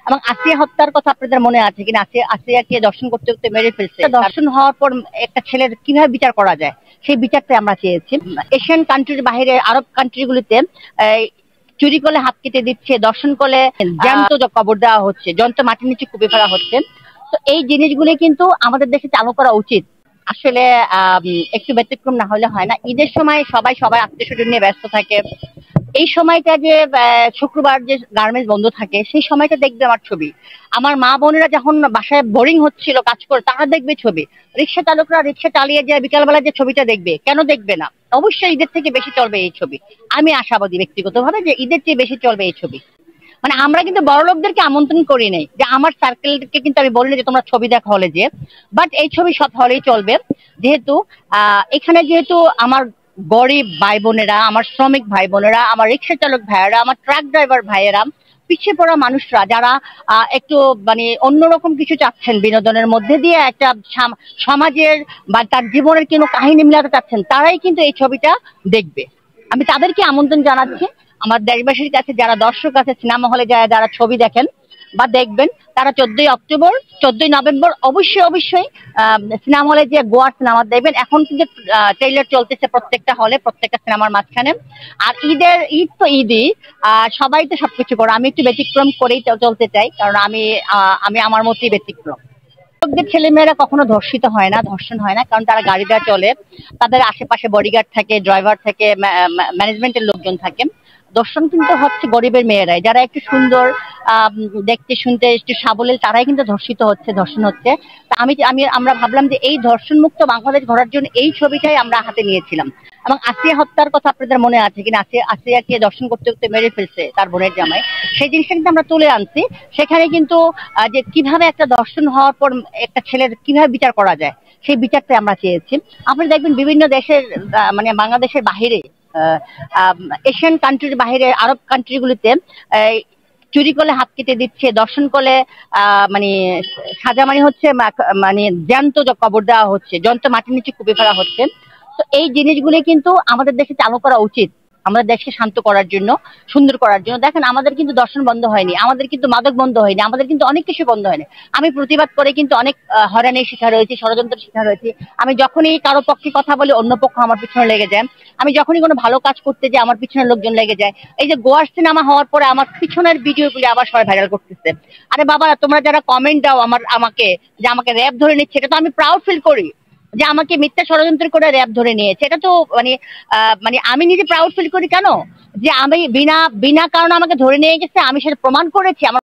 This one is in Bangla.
এবং আসিয়া হত্যার কথা আপনাদের মনে আছে কিনা? আসিয়াকে দর্শন করতে করতে মেরে ফেলছে। দর্শন হওয়ার পর একটা ছেলের কিভাবে বিচার করা যায় সেই বিচারটা আমরা চেয়েছি। এশিয়ান কান্ট্রির বাইরে আরব কান্ট্রিগুলিতে চুরি করলে হাত কেটে দিচ্ছে, দর্শন করলে জ্যান্ত কবর দেওয়া হচ্ছে, যন্ত্র মাটির নিচে কুপে ফেলা হচ্ছে। তো এই জিনিসগুলি কিন্তু আমাদের দেশে চালু করা উচিত। আসলে একটু ব্যতিক্রম না হলে হয় না। ঈদের সময় সবাই সবাই আত্মীয় স্বজন নিয়ে ব্যস্ত থাকে। এই সময়টা যে শুক্রবার যে গার্মেন্টস বন্ধ থাকে সেই সময়টা দেখবে আমার ছবি। আমার মা বোনেরা যখন বাসায় বোরিং হচ্ছিল কাজ করে তারা দেখবে ছবি। রিক্সা চালকরা রিক্সা চালিয়ে যায় বিকালবেলা যে ছবিটা দেখবে, কেন দেখবে না? অবশ্যই ঈদের থেকে বেশি চলবে এই ছবি। আমি আশাবাদী ব্যক্তিগতভাবে যে ঈদের চেয়ে বেশি চলবে এই ছবি। মানে আমরা কিন্তু বড় লোকদেরকে আমন্ত্রণ করি নাই, যে আমার সার্কেলকে কিন্তু আমি বলিনি যে তোমরা ছবি দেখো হলে যে, বাট এই ছবি সব হলেই চলবে। যেহেতু এখানে যেহেতু আমার গরিব ভাই বোনেরা, আমার শ্রমিক ভাই বোনেরা, আমার রিক্সা চালক ভাইয়েরা, আমার ট্রাক ড্রাইভার ভাইয়েরা, পিছিয়ে পড়া মানুষরা যারা একটু মানে অন্যরকম কিছু চাচ্ছেন, বিনোদনের মধ্যে দিয়ে একটা সমাজের বা তার জীবনের কোনো কাহিনী মিলাতে চাচ্ছেন, তারাই কিন্তু এই ছবিটা দেখবে। আমি তাদেরকে আমন্ত্রণ জানাচ্ছি। আমার দেশবাসীর কাছে যারা দর্শক আছে, সিনেমা হলে যারা ছবি দেখেন বা দেখবেন, তারা 14 নভেম্বর অবশ্যই অবশ্যই সিনেমা হলে যে গোয়ার সিনেমা দেখবেন। এখন কিন্তু ট্রেইলার চলতেছে প্রত্যেকটা হলে, প্রত্যেকটা সিনেমার মাঝখানে। আর ঈদ তো ঈদই, সবাই তো সবকিছু করে, আমি একটু ব্যতিক্রম করেই চলতে চাই, কারণ আমি আমার মতোই ব্যতিক্রম। লোকদের ছেলেমেয়েরা কখনো ধর্ষিত হয় না, ধর্ষণ হয় না, কারণ তারা গাড়িটা চলে, তাদের আশেপাশে বডিগার্ড থাকে, ড্রাইভার থাকে, ম্যানেজমেন্টের লোকজন থাকে। দর্শন কিন্তু হচ্ছে গরিবের মেয়েরাই, যারা একটু সুন্দর, দেখতে শুনতে একটু সাবলীল, তারাই কিন্তু ধর্ষিত হচ্ছে, ধর্ষণ হচ্ছে। তা আমরা ভাবলাম যে এই ধর্ষণ মুক্ত বাংলাদেশ গড়ার জন্য এই ছবিটাই আমরা হাতে নিয়েছিলাম। এবং আসিয়া হত্যার কথা আপনাদের মনে আছে কিনা? আসিয়াকে দর্শন করতে করতে মেরে ফেলছে তার বোনের জামাই, সেই জিনিসটা কিন্তু আমরা তুলে আনছি। সেখানে কিন্তু যে কিভাবে একটা দর্শন হওয়ার পর একটা ছেলের কিভাবে বিচার করা যায় সেই বিচারটাই আমরা চেয়েছি। আপনি দেখবেন বিভিন্ন দেশের মানে বাংলাদেশের বাহিরে, এশিয়ান কান্ট্রির বাইরে আরব কান্ট্রিগুলিতে চুরি করলে হাত কেটে দিচ্ছে, দর্শন করলে মানে সাজা মানে হচ্ছে মানে জ্যান্ত কবর দেওয়া হচ্ছে, যন্ত্র মাটির নিচে কুপে ফেলা হচ্ছে। তো এই জিনিসগুলি কিন্তু আমাদের দেশে চালু করা উচিত, আমাদের দেশকে শান্ত করার জন্য, সুন্দর করার জন্য। দেখেন আমাদের কিন্তু দর্শন বন্ধ হয়নি, আমাদের কিন্তু মাদক বন্ধ হয়নি, আমাদের কিন্তু অনেক কিছু বন্ধ হয়নি। আমি প্রতিবাদ করে কিন্তু অনেক হয়রানির শিকার হয়েছি, ষড়যন্ত্রের শিকার হয়েছি। আমি যখনই কারো পক্ষে কথা বলি অন্য পক্ষ আমার পিছনে লেগে যায়। আমি যখনই কোনো ভালো কাজ করতে যাই আমার পিছনে লোকজন লেগে যায়। এই যে গোয়ার সিনেমা হওয়ার পরে আমার পিছনের ভিডিওগুলি আবার সবাই ভাইরাল করতেছে। আরে বাবা, তোমরা যারা কমেন্ট দাও আমাকে যে আমাকে র‍্যাব ধরে নিচ্ছে, এটা তো আমি প্রাউড ফিল করি যে আমাকে মিথ্যা ষড়যন্ত্র করে র‍্যাব ধরে নিয়েছে। এটা তো মানে আমি নিজে প্রাউড ফিল করি। কেন? যে আমি বিনা কারণে আমাকে ধরে নিয়ে গেছে, আমি সেটা প্রমাণ করেছি। আমার